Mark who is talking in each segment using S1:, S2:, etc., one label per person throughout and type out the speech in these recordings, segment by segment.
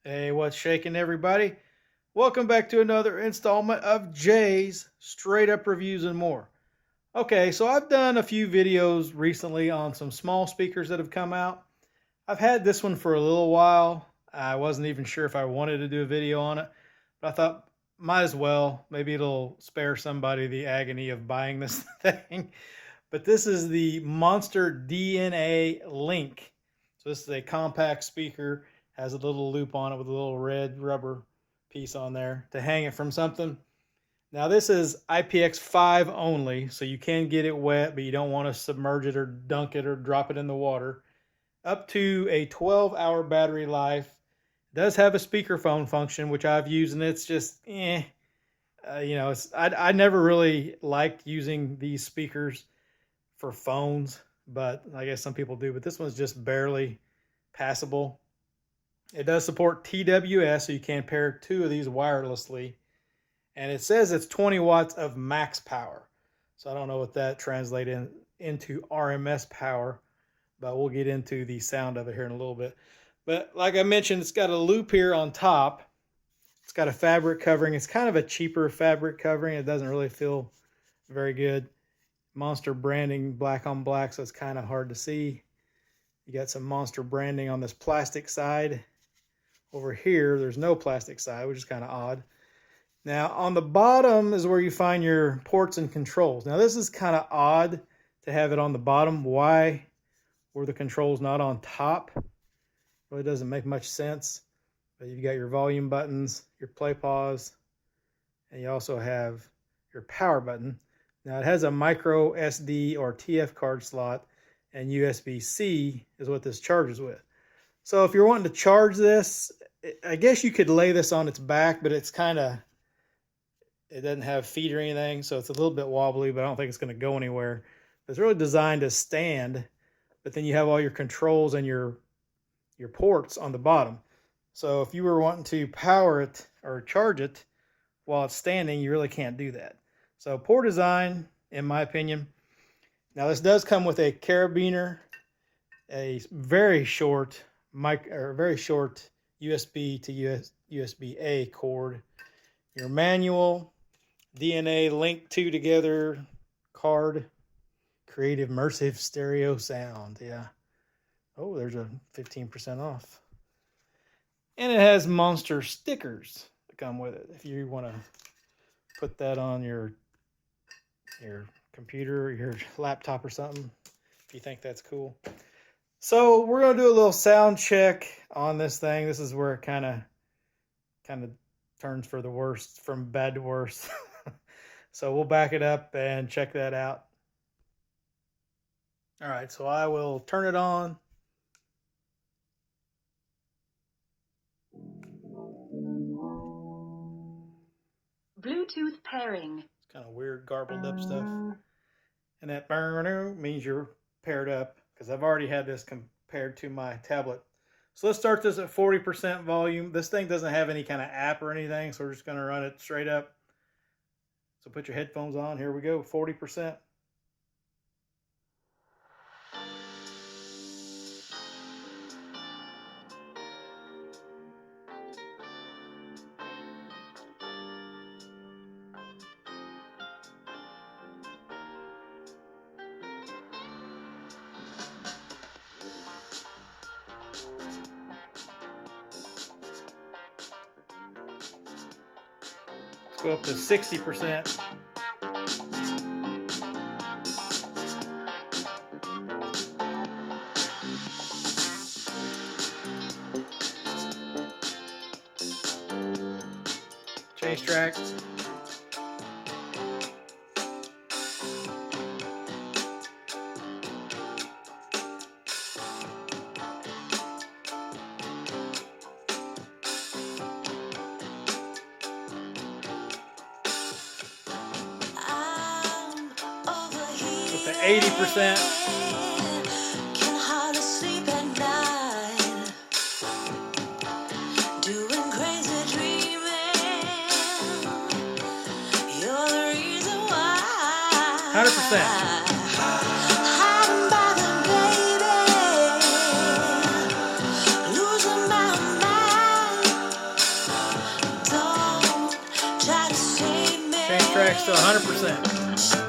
S1: Hey, what's shaking, everybody? Welcome back to another installment of Jay's Straight Up Reviews and More. Okay, so I've done a few videos recently on some small speakers that have come out. I've had this one for a little while. I wasn't even sure if I wanted to do a video on it, but I thought might as well. Maybe it'll spare somebody the agony of buying this thing. But this is the Monster DNA Link. So this is a compact speaker, has a little loop on it with a little red rubber piece on there to hang it from something. Now this is IPX5 only, so you can get it wet, but you don't want to submerge it or dunk it or drop it in the water. Up to a 12-hour battery life. It does have a speakerphone function, which I've used, and it's just I never really liked using these speakers for phones, but I guess some people do. But this one's just barely passable. It does support TWS, so you can pair two of these wirelessly. And it says it's 20 watts of max power. So I don't know what that translates into RMS power, but we'll get into the sound of it here in a little bit. But like I mentioned, it's got a loop here on top. It's got a fabric covering. It's kind of a cheaper fabric covering. It doesn't really feel very good. Monster branding, black on black, so it's kind of hard to see. You got some Monster branding on this plastic side. Over here, there's no plastic side, which is kind of odd. Now, on the bottom is where you find your ports and controls. Now, this is kind of odd to have it on the bottom. Why were the controls not on top? Really doesn't make much sense. But you've got your volume buttons, your play pause, and you also have your power button. Now it has a micro SD or TF card slot, and USB-C is what this charges with. So if you're wanting to charge this, I guess you could lay this on its back, but it doesn't have feet or anything, so it's a little bit wobbly, but I don't think it's going to go anywhere. It's really designed to stand, but then you have all your controls and your ports on the bottom. So if you were wanting to power it or charge it while it's standing, you really can't do that. So poor design, in my opinion. Now this does come with a carabiner, a very short USB to USB-A cord, your manual, DNA Link 2 together card, creative immersive stereo sound. Yeah. Oh, there's a 15% off. And it has Monster stickers that come with it. If you want to put that on your computer or your laptop or something, if you think that's cool. So we're going to do a little sound check on this thing. This is where it kind of turns for the worst, from bad to worse. So we'll back it up and check that out. All right, so I will turn it on.
S2: Bluetooth pairing.
S1: It's kind of weird, garbled up stuff. And that burn means you're paired up, because I've already had this compared to my tablet. So let's start this at 40% volume. This thing doesn't have any kind of app or anything, so we're just going to run it straight up. So put your headphones on. Here we go, 40%. Let's go up to 60%. Chase track. With the 80%.
S2: Doing crazy dreaming. You're the reason why.
S1: 100%. tracks to 100%.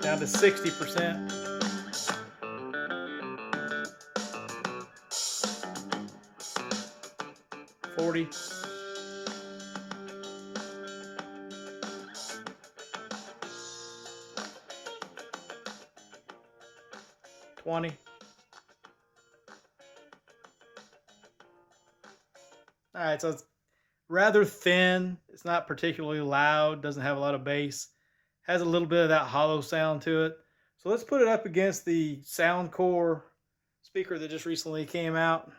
S1: Down to 60%. $40. $20. All right, so it's rather thin. It's not particularly loud. Doesn't have a lot of bass. Has a little bit of that hollow sound to it. So let's put it up against the Soundcore speaker that just recently came out,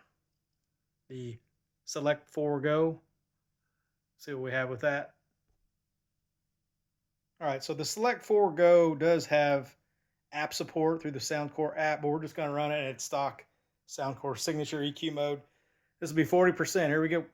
S1: the Select 4 Go. See what we have with that. All right, so the Select 4 Go does have app support through the Soundcore app, but we're just going to run it in its stock Soundcore signature EQ mode. This will be 40%. Here we go.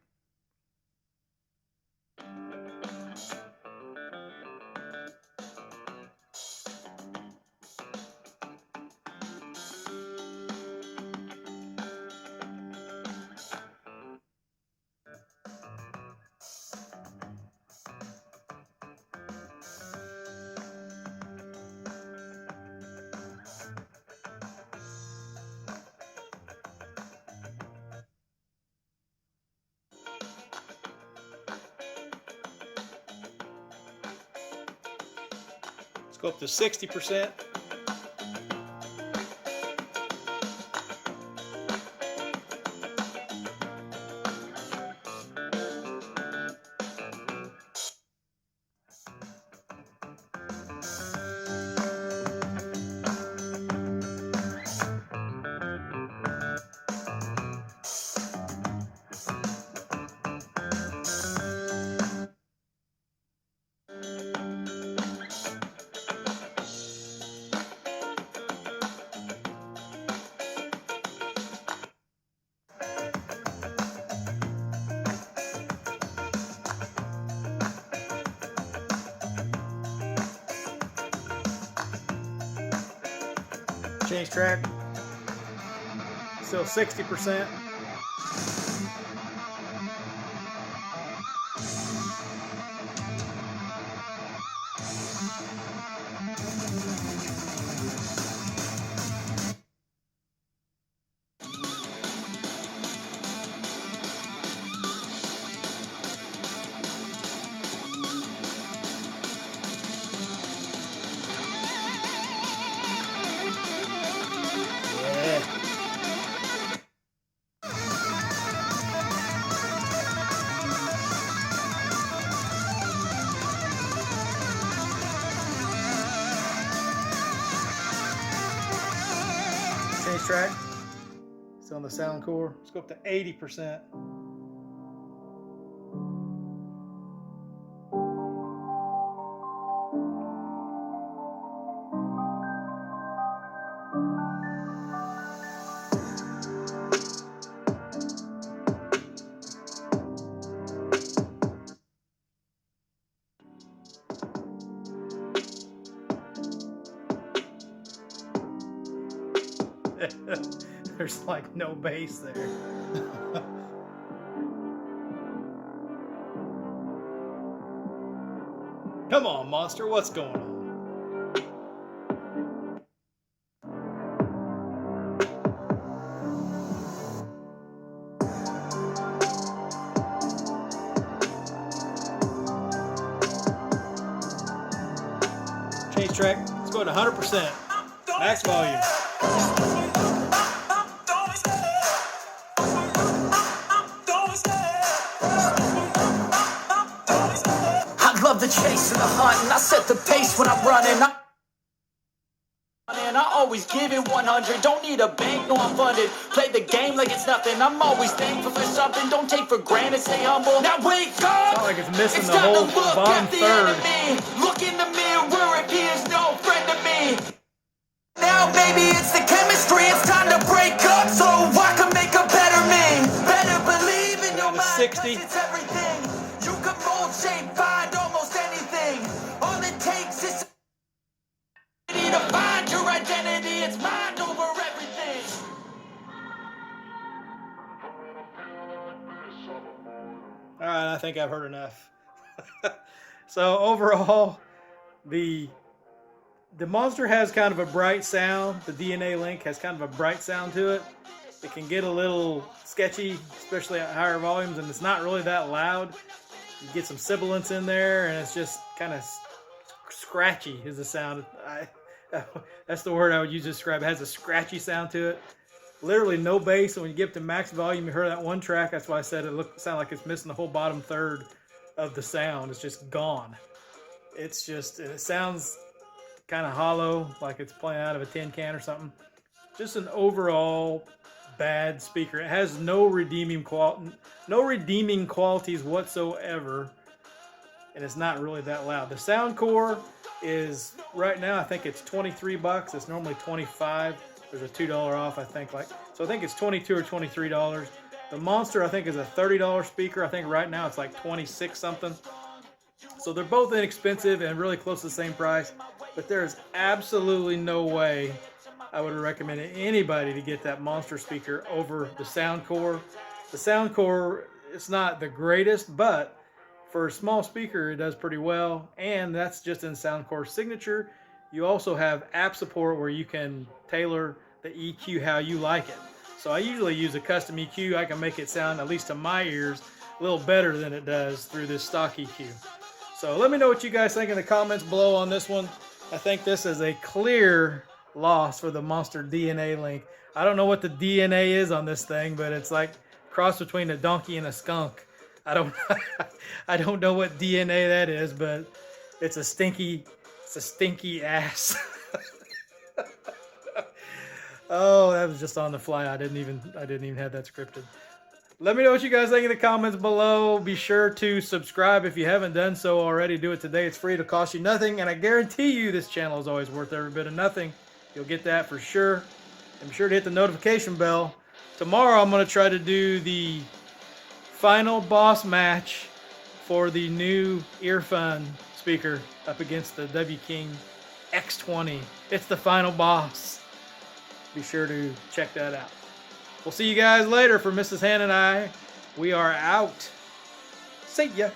S1: Let's go up to 60%. Change track. Still 60%. Change track. Still on the Soundcore. Let's go up to 80%. There's like no bass there. Come on, monster, what's going on? Change track. Let's go to 100%. Max volume.
S3: I love the chase and the hunt, and I set the pace when I'm running. And I always give it 100. Don't need a bank, no I'm funded. Play the game like it's nothing. I'm always thankful for something. Don't take for granted, stay humble. Now wake up!
S1: It's not like it's missing
S3: It's
S1: the
S3: time
S1: whole
S3: to look
S1: bottom
S3: at the
S1: third.
S3: enemy. Look in the mirror if he is no friend to me. Now maybe it's the chemistry. It's time to break up so I can make a better me. Better believe in your mind,
S1: 60.
S3: 'cause it's everything. You can mold, shape, find almost anything. All it takes is to find your identity. It's mind over everything.
S1: think I've heard enough. So overall, the Monster has kind of a bright sound. The DNA Link has kind of a bright sound to it. It can get a little sketchy, especially at higher volumes, and it's not really that loud. You get some sibilance in there, and it's just kind of scratchy is the sound. That's the word I would use to describe it. It has a scratchy sound to it. Literally no bass, and when you get up to max volume, you heard that one track. That's why I said it sounded like it's missing the whole bottom third of the sound. It's just gone. It sounds kind of hollow, like it's playing out of a tin can or something. Just an overall bad speaker. It has no redeeming qualities whatsoever, and it's not really that loud. The Soundcore is right now, I think it's $23. It's normally $25. There's a $2 off, I think. So I think it's $22 or $23. The Monster, I think, is a $30 speaker. I think right now it's like 26 something. So they're both inexpensive and really close to the same price. But there's absolutely no way I would recommend anybody to get that Monster speaker over the Soundcore. The Soundcore, it's not the greatest, but for a small speaker, it does pretty well. And that's just in Soundcore Signature. You also have app support where you can tailor the EQ how you like it. So I usually use a custom EQ. I can make it sound, at least to my ears, a little better than it does through this stock EQ. So let me know what you guys think in the comments below on this one. I think this is a clear loss for the Monster DNA Link. I don't know what the DNA is on this thing, but it's like a cross between a donkey and a skunk. I don't know what DNA that is, but it's a stinky ass. Oh, that was just on the fly. I didn't even have that scripted. Let me know what you guys think in the comments below. Be sure to subscribe if you haven't done so already. Do it today. It's free. It'll cost you nothing, and I guarantee you this channel is always worth every bit of nothing. You'll get that for sure. And be sure to hit the notification bell. Tomorrow I'm going to try to do the final boss match for the new earphone speaker up against the W King X20. It's the final boss. Be sure to check that out. We'll see you guys later. For Mrs. Han and I, we are out. See ya.